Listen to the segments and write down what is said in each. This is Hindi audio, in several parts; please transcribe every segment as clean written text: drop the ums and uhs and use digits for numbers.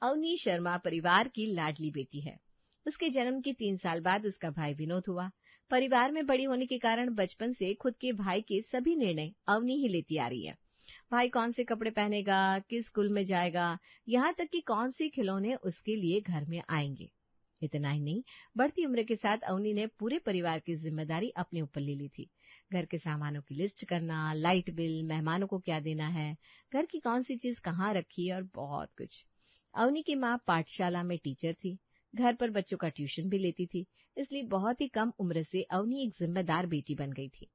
अवनी शर्मा परिवार की लाडली बेटी है। उसके जन्म के 3 साल बाद उसका भाई विनोद हुआ। परिवार में बड़ी होने के कारण बचपन से खुद के भाई के सभी निर्णय अवनी ही लेती आ रही है। भाई कौन से कपड़े पहनेगा, किस स्कूल में जाएगा, यहाँ तक कि कौन से खिलौने उसके लिए घर में आएंगे। इतना ही नहीं, बढ़ती उम्र के साथ अवनी ने पूरे परिवार की जिम्मेदारी अपने ऊपर ले ली थी। घर के सामानों की लिस्ट करना, लाइट बिल, मेहमानों को क्या देना है, घर की कौन सी चीज कहाँ रखी है और बहुत कुछ। अवनी की माँ पाठशाला में टीचर थी, घर पर बच्चों का ट्यूशन भी लेती थी, इसलिए बहुत ही कम उम्र से अवनी एक जिम्मेदार बेटी बन गई थी।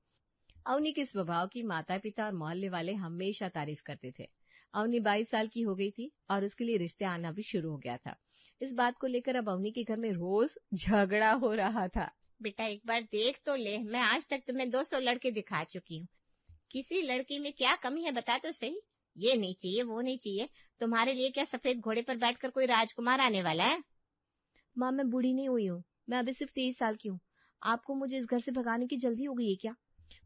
अवनी के स्वभाव की माता पिता और मोहल्ले वाले हमेशा तारीफ करते थे। अवनी 22 साल की हो गई थी और उसके लिए रिश्ते आना भी शुरू हो गया था। इस बात को लेकर अब अवनी के घर में रोज झगड़ा हो रहा था। बेटा एक बार देख तो ले, मैं आज तक तुम्हें 200 लड़के दिखा चुकी हूँ। किसी लड़की में क्या कमी है बता तो सही। ये नहीं चाहिए, वो नहीं चाहिए। तुम्हारे लिए क्या सफेद घोड़े पर बैठकर कोई राजकुमार आने वाला है? माँ, मैं बूढ़ी नहीं हुई हूँ, मैं अभी सिर्फ 23 साल की हूँ। आपको मुझे इस घर से भगाने की जल्दी हो गई है क्या?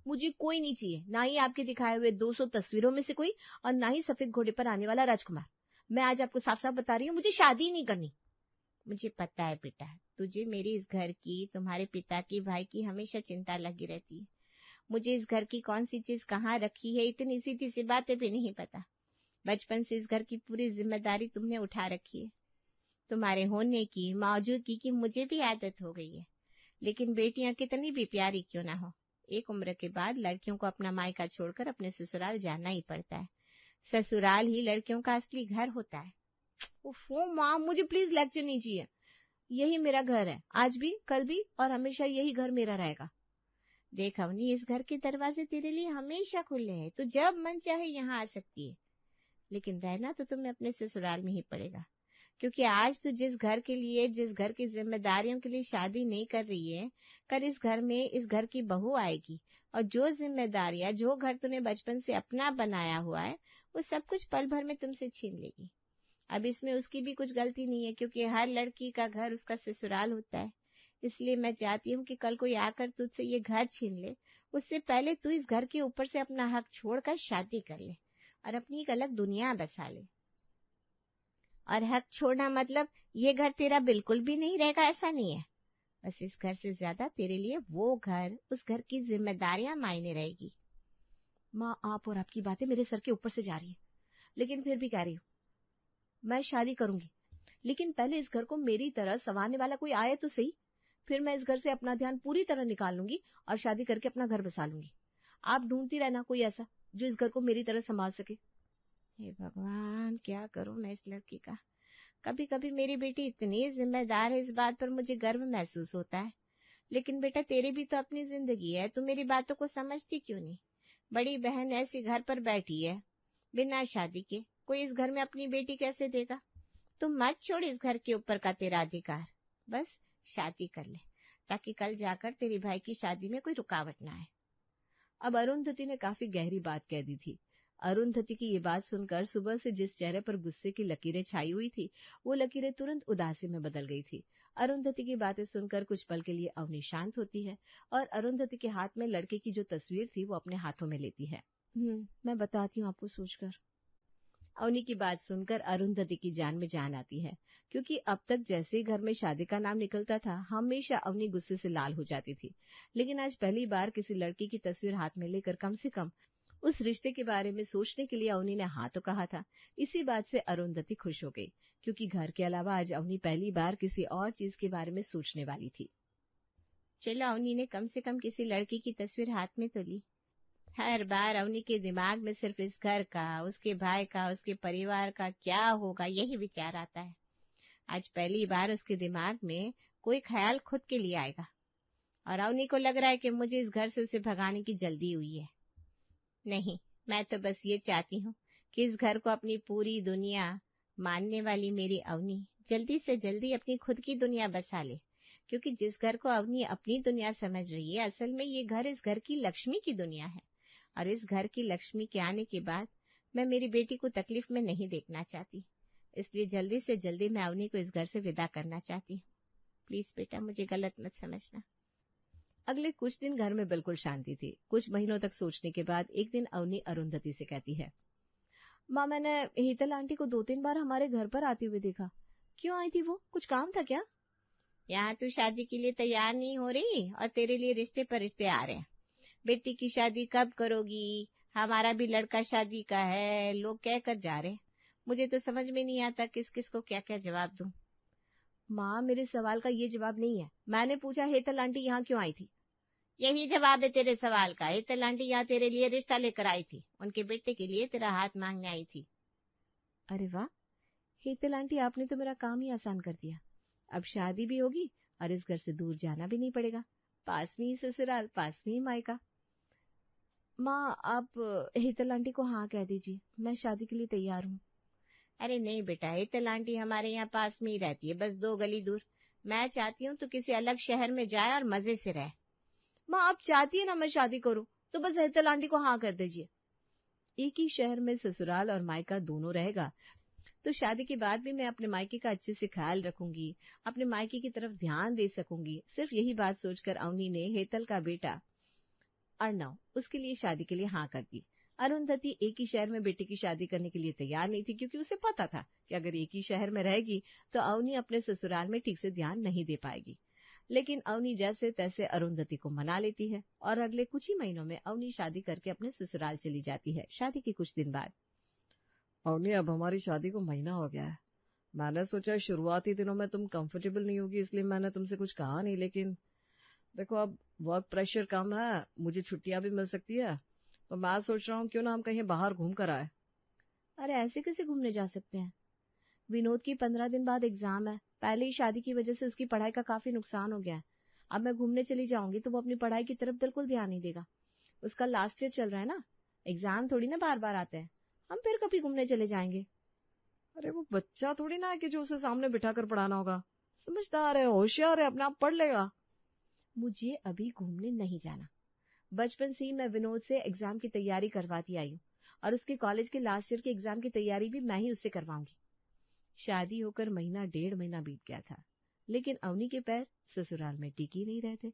मुझे कोई नहीं चाहिए, ना ही आपके दिखाए हुए 200 तस्वीरों में से कोई, और ना ही सफेद घोड़े पर आने वाला राजकुमार। मैं आज आपको साफ साफ बता रही हूँ, मुझे शादी ही नहीं करनी। मुझे पता है बेटा, तुझे मेरी इस घर की, तुम्हारे पिता की, भाई की हमेशा चिंता लगी रहती है। मुझे इस घर की कौन सी चीज कहाँ रखी है, इतनी सीधी सी बातें भी नहीं पता। बचपन से इस घर की पूरी जिम्मेदारी तुमने उठा रखी है। तुम्हारे होने की, मौजूदगी की मुझे भी आदत हो गई है। लेकिन बेटियां कितनी भी प्यारी क्यों ना हो, एक उम्र के बाद लड़कियों को अपना मायका छोड़कर अपने ससुराल जाना ही पड़ता है। ससुराल ही लड़कियों का असली घर होता है। ओफो माँ, मुझे प्लीज लेक्चर नहीं चाहिए। यही मेरा घर है, आज भी, कल भी, और हमेशा यही घर मेरा रहेगा। देख अवनी, इस घर के दरवाजे तेरे लिए हमेशा खुले हैं। तू जब मन चाहे यहाँ आ सकती है। लेकिन रहना तो तुम्हें अपने ससुराल में ही पड़ेगा, क्योंकि आज तू जिस घर के लिए, जिस घर की जिम्मेदारियों के लिए शादी नहीं कर रही है, कल इस घर में इस घर की बहू आएगी और जो जिम्मेदारियां, जो घर तूने बचपन से अपना बनाया हुआ है, वो सब कुछ पल भर में तुमसे छीन लेगी। अब इसमें उसकी भी कुछ गलती नहीं है, क्योंकि हर लड़की का घर उसका ससुराल होता है। इसलिए मैं चाहती हूँ कि कल कोई आकर तुझसे ये घर छीन ले, उससे पहले तू इस घर के ऊपर से अपना हक छोड़कर शादी कर ले और अपनी एक अलग दुनिया बसा ले। और हक छोड़ना मतलब ये घर तेरा बिल्कुल भी नहीं रहेगा, ऐसा नहीं है। बस इस घर से ज्यादा तेरे लिए वो घर, उस घर की जिम्मेदारियां मायने रहेगी। माँ, आप और आपकी बातें मेरे सर के ऊपर से जा रही है, लेकिन फिर भी कह रही हूँ, मैं शादी करूंगी, लेकिन पहले इस घर को मेरी तरह संवारने वाला कोई आए तो सही। फिर मैं इस घर से अपना ध्यान पूरी तरह निकाल लूंगी और शादी करके अपना घर बसा लूंगी। आप ढूंढती रहना कोई ऐसा जो इस घर को मेरी तरह संभाल सके। हे भगवान, क्या करूं मैं इस लड़की का। कभी कभी मेरी बेटी इतनी जिम्मेदार है, इस बात पर मुझे गर्व महसूस होता है। लेकिन बेटा तेरी भी तो अपनी जिंदगी है, तू मेरी बातों को समझती क्यों नहीं? बड़ी बहन ऐसी घर पर बैठी है बिना शादी के, कोई इस घर में अपनी बेटी कैसे देगा? तुम मत छोड़ इस घर के ऊपर का तेरा अधिकार, बस शादी कर ले, ताकि कल जाकर तेरी भाई की शादी में कोई रुकावट ना आए। अब अरुंधति ने काफी गहरी बात कह दी थी। अरुंधति की ये बात सुनकर सुबह से जिस चेहरे पर गुस्से की लकीरें छाई हुई थी, वो लकीरें तुरंत उदासी में बदल गई थी। अरुंधति की बातें सुनकर कुछ पल के लिए अवनी शांत होती है और अरुंधति के हाथ में लड़के की जो तस्वीर थी वो अपने हाथों में लेती है। मैं बताती हूँ आपको सोचकर। अवनी की बात सुनकर अरुंधति की जान में जान आती है, क्योंकि अब तक जैसे ही घर में शादी का नाम निकलता था, हमेशा अवनी गुस्से से लाल हो जाती थी। लेकिन आज पहली बार किसी लड़की की तस्वीर हाथ में लेकर कम से कम उस रिश्ते के बारे में सोचने के लिए अवनी ने हाँ तो कहा था। इसी बात से अरुंधति खुश हो गई, क्योंकि घर के अलावा आज अवनी पहली बार किसी और चीज के बारे में सोचने वाली थी। चलो, अवनी ने कम से कम किसी लड़की की तस्वीर हाथ में तो ली। हर बार अवनी के दिमाग में सिर्फ इस घर का, उसके भाई का, उसके परिवार का क्या होगा, यही विचार आता है। आज पहली बार उसके दिमाग में कोई ख्याल खुद के लिए आएगा और अवनी को लग रहा है कि मुझे इस घर से उसे भगाने की जल्दी हुई है। नहीं, मैं तो बस ये चाहती हूँ कि इस घर को अपनी पूरी दुनिया मानने वाली मेरी अवनी जल्दी से जल्दी अपनी खुद की दुनिया बसा ले, क्योंकि जिस घर को अवनी अपनी दुनिया समझ रही है, असल में ये घर इस घर की लक्ष्मी की दुनिया है। और इस घर की लक्ष्मी के आने के बाद मैं मेरी बेटी को तकलीफ में नहीं देखना चाहती। इसलिए जल्दी से जल्दी मैं अवनी को इस घर से विदा करना चाहती हूँ। प्लीज बेटा, मुझे गलत मत समझना। अगले कुछ दिन घर में बिल्कुल शांति थी। कुछ महीनों तक सोचने के बाद एक दिन अवनी अरुंधति से कहती है, माँ, मैंने हेतल आंटी को 2-3 बार हमारे घर पर आते हुए देखा। क्यों आई थी वो? कुछ काम था क्या? यहाँ तू शादी के लिए तैयार नहीं हो रही और तेरे लिए रिश्ते पर रिश्ते आ रहे हैं। बेटी की शादी कब करोगी? हमारा भी लड़का शादी का है, लोग कह कर जा रहे। मुझे तो समझ में नहीं आता किस किस को क्या क्या जवाब दूं। माँ, मेरे सवाल का ये जवाब नहीं है। मैंने पूछा हेतल आंटी यहाँ क्यों आई थी? यही जवाब है तेरे सवाल का। हेतल आंटी यहाँ तेरे लिए रिश्ता लेकर आई थी, उनके बेटे के लिए तेरा हाथ मांगने आई थी। अरे वाह हेतल आंटी, आपने तो मेरा काम ही आसान कर दिया। अब शादी भी होगी और इस घर से दूर जाना भी नहीं पड़ेगा। पास में ही ससुराल, पास में ही मायका। माँ, आप हेतल आंटी को हाँ कह दीजिए, मैं शादी के लिए तैयार हूँ। अरे नहीं बेटा, हेतल आंटी हमारे यहाँ पास में ही रहती है, बस 2 गली दूर। मैं चाहती हूँ तो किसी अलग शहर में जाए और मजे से रहे। माँ, आप चाहती है ना मैं शादी करूँ, तो बस हेतल आंटी को हाँ कर दीजिए। एक ही शहर में ससुराल और मायका दोनों रहेगा, तो शादी के बाद भी मैं अपने मायके का अच्छे से ख्याल रखूंगी, अपने मायके की तरफ ध्यान दे सकूंगी। सिर्फ यही बात सोचकर अवनी ने हेतल का बेटा अर्णव उसके लिए शादी के लिए हाँ कर दी। अरुंधति एक ही शहर में बेटे की शादी करने के लिए तैयार नहीं थी, क्योंकि उसे पता था कि अगर एक ही शहर में रहेगी तो अवनी अपने ससुराल में ठीक से ध्यान नहीं दे पाएगी। लेकिन अवनी जैसे तैसे अरुंधति को मना लेती है और अगले कुछ ही महीनों में अवनी शादी करके अपने ससुराल चली जाती है। शादी के कुछ दिन बाद, अवनी, अब हमारी शादी को महीना हो गया है। मैंने सोचा शुरुआती दिनों में तुम कंफर्टेबल नहीं होगी, इसलिए मैंने तुमसे कुछ कहा नहीं, लेकिन देखो अब वर्क प्रेशर कम है, मुझे छुट्टियां भी मिल सकती है, तो मैं सोच रहा हूँ क्यों ना हम कहीं बाहर घूम कर आए। अरे ऐसे कैसे घूमने जा सकते हैं? विनोद की 15 दिन बाद एग्जाम है। पहले ही शादी की वजह से उसकी पढ़ाई का काफी नुकसान हो गया है। अब मैं घूमने चली जाऊंगी तो वो अपनी पढ़ाई की तरफ बिल्कुल ध्यान नहीं देगा। उसका लास्ट ईयर चल रहा है ना, एग्जाम थोड़ी ना बार बार आते हैं। हम फिर कभी घूमने चले जाएंगे। अरे वो बच्चा थोड़ी ना है कि जो उसे सामने बिठा कर पढ़ाना होगा। समझदार है, होशियार है, अपने आप पढ़ लेगा। मुझे अभी घूमने नहीं जाना। बचपन से ही मैं विनोद से एग्जाम की तैयारी करवाती आई हूँ, और उसके कॉलेज के लास्ट ईयर के एग्जाम की तैयारी भी मैं ही उससे करवाऊंगी। शादी होकर महीना 1.5 महीना बीत गया था, लेकिन अवनी के पैर ससुराल में टिक ही नहीं रहे थे।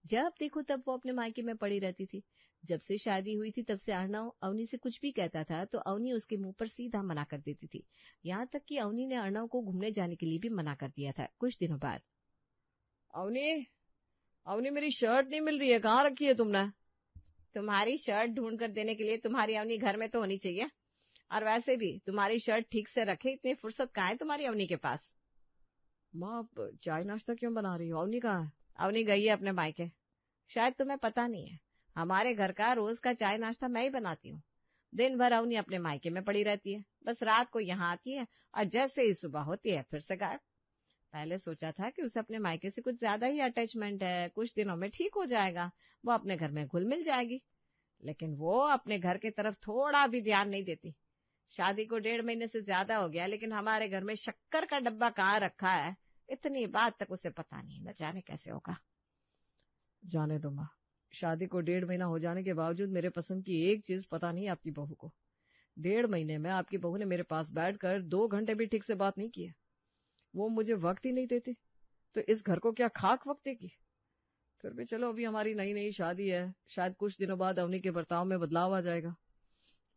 जब देखो तब वो अपने मायके में पड़ी रहती थी। जब से शादी हुई थी तब से अर्णव अवनी से कुछ भी कहता था तो अवनी उसके मुंह पर सीधा मना कर देती थी। यहाँ तक कि अवनी ने अर्णव को घूमने जाने के लिए भी मना कर दिया था। कुछ दिनों बाद, अवनी, अवनी, मेरी शर्ट नहीं मिल रही है, कहाँ रखी है तुमने? तुम्हारी शर्ट ढूंढ कर देने के लिए तुम्हारी अवनी घर में तो होनी चाहिए, और वैसे भी तुम्हारी शर्ट ठीक से रखे इतनी फुर्सत कहाँ है तुम्हारी अवनी के पास? माँ, आप चाय नाश्ता क्यों बना रही हो? अवनी कहाँ है? अवनी गई है अपने मायके। शायद तुम्हें पता नहीं है, हमारे घर का रोज का चाय नाश्ता मैं ही बनाती हूँ। दिन भर अवनी अपने मायके में पड़ी रहती है, बस रात को यहाँ आती है और जैसे ही सुबह होती है फिर से गायब। पहले सोचा था कि उसे अपने मायके से कुछ ज्यादा ही अटैचमेंट है, कुछ दिनों में ठीक हो जाएगा, वो अपने घर में घुल मिल जाएगी, लेकिन वो अपने घर की तरफ थोड़ा भी ध्यान नहीं देती। शादी को 1.5 महीने से ज्यादा हो गया, लेकिन हमारे घर में शक्कर का डब्बा कहाँ रखा है इतनी बात तक उसे पता नहीं, न जाने कैसे होगा। जाने दो माँ, शादी को 1.5 महीना हो जाने के बावजूद मेरे पसंद की एक चीज पता नहीं आपकी बहू को। 1.5 महीने में आपकी बहू ने मेरे पास बैठकर 2 घंटे भी ठीक से बात नहीं की है। वो मुझे वक्त ही नहीं देती, तो इस घर को क्या खाक वक्त देगी? फिर भी चलो, अभी हमारी नई नई शादी है, शायद कुछ दिनों बाद अवनी के बर्ताव में बदलाव आ जाएगा।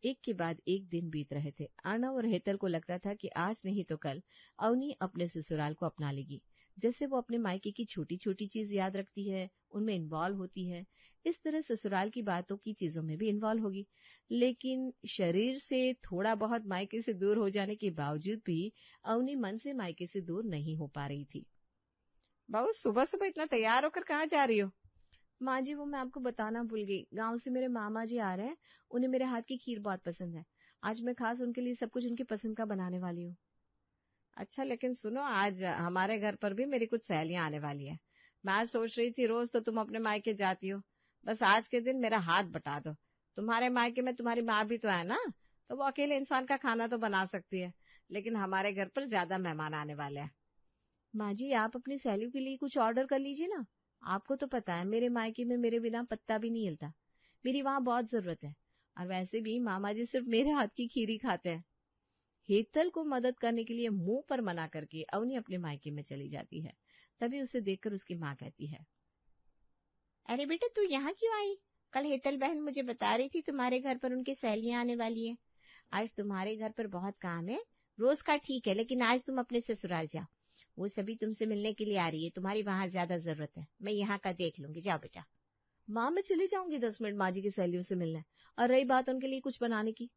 एक के बाद एक दिन बीत रहे थे। अर्णव और हेतल को लगता था कि आज नहीं तो कल अवनी अपने ससुराल को अपना लेगी। जैसे वो अपने मायके की छोटी छोटी चीज याद रखती है, उनमें इन्वॉल्व होती है, इस तरह ससुराल की बातों की चीजों में भी इन्वॉल्व होगी। लेकिन शरीर से थोड़ा बहुत मायके से दूर हो जाने के बावजूद भी अवनी मन से मायके से दूर नहीं हो पा रही थी। बहू, सुबह सुबह इतना तैयार होकर कहाँ जा रही हो? माँ जी, वो मैं आपको बताना भूल गई। गांव से मेरे मामा जी आ रहे हैं, उन्हें मेरे हाथ की खीर बहुत पसंद है। आज मैं खास उनके लिए सब कुछ उनकी पसंद का बनाने वाली हूँ। अच्छा, लेकिन सुनो, आज हमारे घर पर भी मेरी कुछ सहेलियां आने वाली है। मैं सोच रही थी रोज तो तुम अपने मायके जाती हो, बस आज के दिन मेरा हाथ बटा दो। तुम्हारे मायके में तुम्हारी माँ भी तो है ना, तो वो अकेले इंसान का खाना तो बना सकती है, लेकिन हमारे घर पर ज्यादा मेहमान आने वाले हैं। माँ जी, आप अपनी सहेलियों के लिए कुछ ऑर्डर कर लीजिए ना। आपको तो पता है मेरे मायके में मेरे बिना पत्ता भी नहीं हिलता। मेरी वहां बहुत जरूरत है, और वैसे भी मामा जी सिर्फ मेरे हाथ की खीर ही खाते हैं। हेतल को मदद करने के लिए मुंह पर मना करके अवनी अपने मायके में चली जाती है। तभी उसे देखकर उसकी माँ कहती है, अरे बेटा, तू यहाँ क्यों आई? कल हेतल बहन मुझे बता रही थी तुम्हारे घर पर उनकी सहेलियां आने वाली है। आज तुम्हारे घर पर बहुत काम है, रोज का ठीक है, लेकिन आज तुम अपने ससुराल जाओ, वो सभी तुमसे मिलने के लिए आ रही है, तुम्हारी वहां ज्यादा जरूरत है, मैं यहाँ का देख लूंगी, जाओ बेटा। माँ मैं चली जाऊंगी 10 मिनट माँ जी की सहेलियों से मिलने। और रही बात उनके लिए कुछ बनाने की,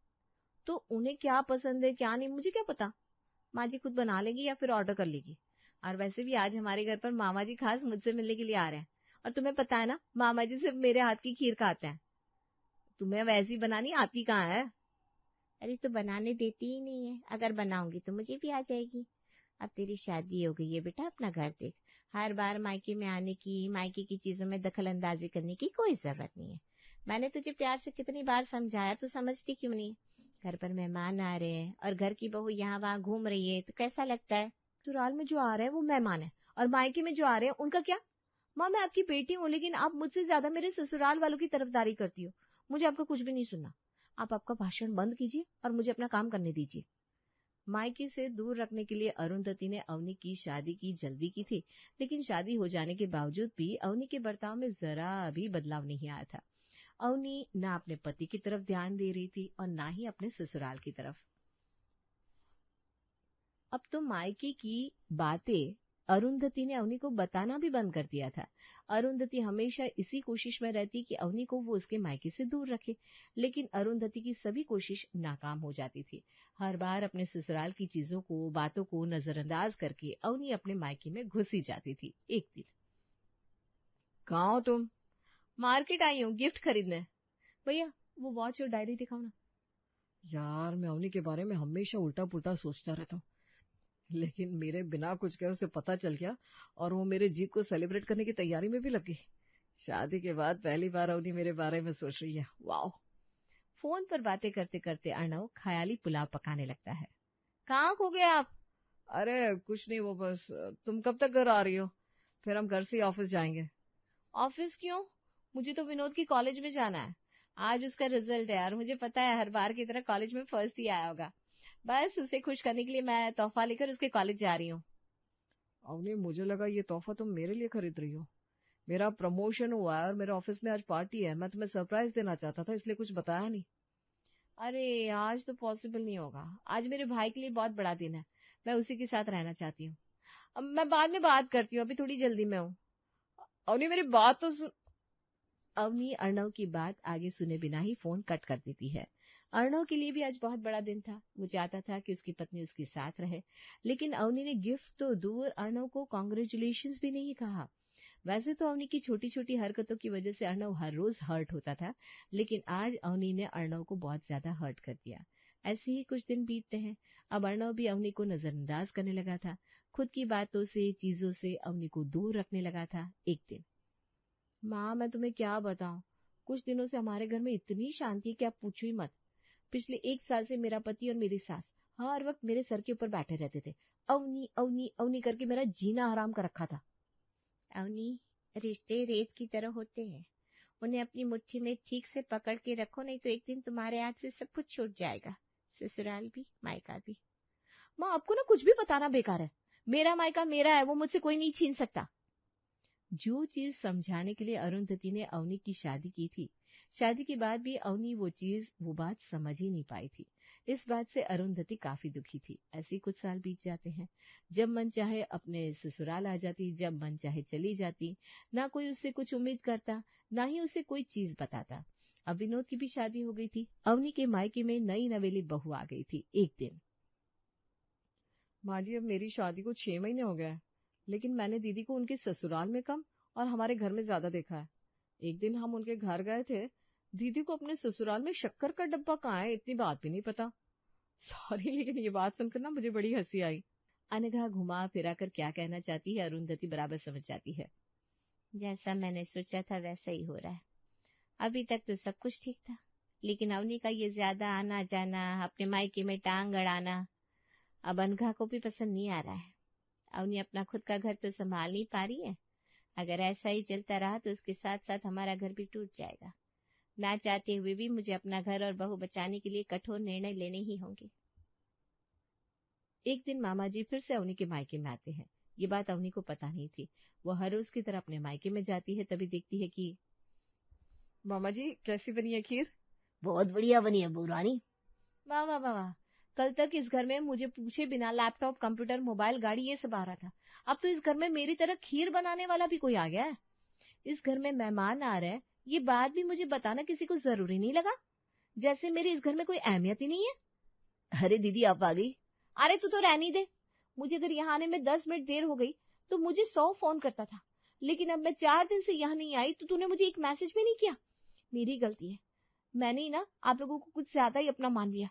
तो उन्हें क्या पसंद है क्या नहीं मुझे क्या पता, माँ जी खुद बना लेगी या फिर ऑर्डर कर लेगी। और वैसे भी आज हमारे घर पर मामा जी खास मुझसे मिलने के लिए आ रहे हैं, और तुम्हें पता है ना मामा जी सिर्फ मेरे हाथ की खीर खाते हैं, तुम्हें वैसी बनानी आती कहाँ है। अरे तो बनाने देती ही नहीं है, अगर बनाऊंगी तो मुझे भी आ जाएगी। अब तेरी शादी हो गई है बेटा, अपना घर देख, हर बार मायके में आने की, मायके की चीजों में दखल अंदाजी करने की कोई जरूरत नहीं है। मैंने तुझे प्यार से कितनी बार समझाया, तो समझती क्यों नहीं। घर पर मेहमान आ रहे हैं और घर की बहू यहाँ वहाँ घूम रही है, तो कैसा लगता है। ससुराल में जो आ रहे हैं वो मेहमान है, और मायके में जो आ रहे हैं उनका क्या। माँ मैं आपकी बेटी हूँ, लेकिन आप मुझसे ज्यादा मेरे ससुराल वालों की तरफदारी करती हो, मुझे आपका कुछ भी नहीं सुनना। आप आपका भाषण बंद कीजिए और मुझे अपना काम करने दीजिए। मायके से दूर रखने के लिए अरुंधति ने अवनी की शादी की जल्दी की थी, लेकिन शादी हो जाने के बावजूद भी अवनी के बर्ताव में जरा भी बदलाव नहीं आया था। अवनी न अपने पति की तरफ ध्यान दे रही थी और न ही अपने ससुराल की तरफ। अब तो मायके की बातें अरुंधति ने अवनी को बताना भी बंद कर दिया था। अरुंधति हमेशा इसी कोशिश में रहती कि अवनी को वो उसके मायके से दूर रखे, लेकिन अरुंधति की सभी कोशिश नाकाम हो जाती थी। हर बार अपने ससुराल की चीजों को, बातों को नजरअंदाज करके अवनी अपने मायके में घुसी जाती थी। एक दिन, कहाँ हो तुम? मार्केट आई हूँ गिफ्ट खरीदने। भैया वो वॉच और डायरी दिखाओ ना। यार मैं अवनी के बारे में हमेशा उल्टा पुल्टा सोचता रहता हूँ, लेकिन मेरे बिना कुछ कहे उसे पता चल गया और वो मेरे जीत को सेलिब्रेट करने की तैयारी में भी लग गई। शादी के बाद पहली बार अवनी मेरे बारे में सोच रही है। वाह। फोन पर बातें करते करते अर्णव ख्याली पुलाव पकाने लगता है। कहाँ खो गए आप? अरे कुछ नहीं, वो बस। तुम कब तक घर आ रही हो? फिर हम घर से ही ऑफिस जाएंगे। ऑफिस क्यों? मुझे तो विनोद की कॉलेज में जाना है, आज उसका रिजल्ट है और मुझे पता है हर बार की तरह कॉलेज में फर्स्ट ही आया होगा। बस उसे खुश करने के लिए मैं तोहफा लेकर उसके कॉलेज जा रही हूँ। अवनी मुझे लगा ये तोहफा तुम मेरे लिए खरीद रही हो। मेरा प्रमोशन हुआ है और मेरे ऑफिस में आज पार्टी है, मैं तुम्हें सरप्राइज देना चाहता था, इसलिए कुछ बताया नहीं। अरे आज तो पॉसिबल नहीं होगा, आज मेरे भाई के लिए बहुत बड़ा दिन है, मैं उसी के साथ रहना चाहती हूँ। अब मैं बाद में बात करती हूँ, अभी थोड़ी जल्दी में हूँ। अवनी मेरी बात तो सुन। अवनी अर्णव की बात आगे सुने बिना ही फोन कट कर देती है। अर्णव के लिए भी आज बहुत बड़ा दिन था, वो चाहता था कि उसकी पत्नी उसके साथ रहे, लेकिन अवनी ने गिफ्ट तो दूर अर्णव को कांग्रेचुलेशंस भी नहीं कहा। वैसे तो अवनी की छोटी छोटी हरकतों की वजह से अर्णव हर रोज हर्ट होता था, लेकिन आज अवनी ने अर्णव को बहुत ज्यादा हर्ट कर दिया। ऐसे ही कुछ दिन बीतते हैं। अब अर्णव भी अवनी को नजरअंदाज करने लगा था, खुद की बातों से, चीजों से अवनी को दूर रखने लगा था। एक दिन, माँ मैं तुम्हें क्या बताऊं, कुछ दिनों से हमारे घर में इतनी शांति है कि आप पूछो ही मत। पिछले 1 साल से मेरा पति और मेरी सास हर वक्त मेरे सर के ऊपर बैठे रहते थे, अवनी अवनी अवनी करके मेरा जीना हराम कर रखा था। अवनी, रिश्ते रेत की तरह होते हैं, उन्हें अपनी मुट्ठी में ठीक से पकड़ के रखो, नहीं तो एक दिन तुम्हारे हाथ से सब कुछ छूट जाएगा, ससुराल भी मायका भी। माँ आपको ना कुछ भी बताना बेकार है, मेरा मायका मेरा है, वो मुझसे कोई नहीं छीन सकता। जो चीज समझाने के लिए अरुंधति ने अवनी की शादी की थी, शादी के बाद भी अवनी वो बात समझ ही नहीं पाई थी। इस बात से अरुंधति काफी दुखी थी। ऐसे कुछ साल बीत जाते हैं, जब मन चाहे अपने ससुराल आ जाती, जब मन चाहे चली जाती, ना कोई उससे कुछ उम्मीद करता, ना ही उसे कोई चीज बताता। अब विनोद की भी शादी हो गई थी, अवनी के मायके में नई नवेली बहू आ गई थी। एक दिन, माँ जी अब मेरी शादी को 6 महीने हो गए, लेकिन मैंने दीदी को उनके ससुराल में कम और हमारे घर में ज्यादा देखा है। एक दिन हम उनके घर गए थे, दीदी को अपने ससुराल में शक्कर का डब्बा कहाँ है इतनी बात भी नहीं पता। सॉरी, लेकिन ये बात सुनकर ना मुझे बड़ी हंसी आई। अनघा घुमा फिरा कर क्या कहना चाहती है अरुंधति बराबर समझ जाती है। जैसा मैंने सोचा था वैसा ही हो रहा है, अभी तक तो सब कुछ ठीक था, लेकिन अवनी का ये ज्यादा आना जाना, अपने मायके में टांग अड़ाना, अब अनघा को भी पसंद नहीं आ रहा है। अवनी अपना खुद का घर तो संभाल नहीं पा रही है, अगर ऐसा ही चलता रहा तो उसके साथ साथ हमारा घर भी टूट जाएगा। ना चाहते हुए भी मुझे अपना घर और बहू बचाने के लिए कठोर निर्णय लेने ही होंगे। एक दिन मामा जी फिर से अवनी के मायके में आते हैं। ये बात अवनी को पता नहीं थी। वो हर रोज की तरह अपने मायके में जाती है, तभी देखती है कि मामा जी कैसी बनी है खीर? बहुत बढ़िया बनी है बुरानी। वाह वाह वाह वाह। कल तक इस घर में मुझे पूछे बिना लैपटॉप, कंप्यूटर, मोबाइल, गाड़ी ये सब आ रहा था। अब तो इस घर में मेरी तरह खीर बनाने वाला भी कोई आ गया है। इस घर में मेहमान आ रहे हैं, ये बात भी मुझे बताना किसी को जरूरी नहीं लगा, जैसे मेरी इस घर में कोई अहमियत ही नहीं है। अरे दीदी आप आ गई। अरे तू तो रहनी दे। मुझे अगर यहाँ आने में 10 मिनट देर हो गई तो मुझे 100 फोन करता था, लेकिन अब मैं 4 दिन से यहाँ नहीं आई तो तूने मुझे एक मैसेज भी नहीं किया। मेरी गलती है, मैंने ही ना आप लोगों को कुछ ज्यादा ही अपना मान लिया।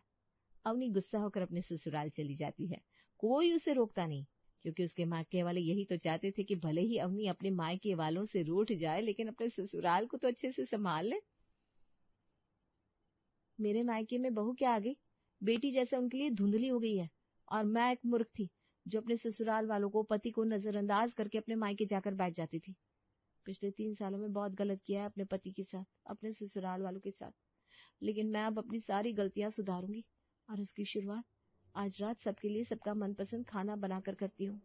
अवनी गुस्सा होकर अपने ससुराल चली जाती है। कोई उसे रोकता नहीं, क्योंकि उसके मायके वाले यही तो चाहते थे कि भले ही अवनी अपने मायके वालों से रूठ जाए, लेकिन अपने ससुराल को तो अच्छे से संभाल ले। मेरे मायके में बहू क्या आ गई, बेटी जैसे उनके लिए धुंधली हो गई है, और मैं एक मूर्ख थी जो अपने ससुराल वालों को, पति को नजरअंदाज करके अपने मायके जाकर बैठ जाती थी। पिछले 3 सालों में बहुत गलत किया है अपने पति के साथ, अपने ससुराल वालों के साथ, लेकिन मैं अब अपनी सारी गलतियां सुधारूंगी और इसकी शुरुआत आज रात सबके लिए सबका मनपसंद खाना बनाकर करती हूँ।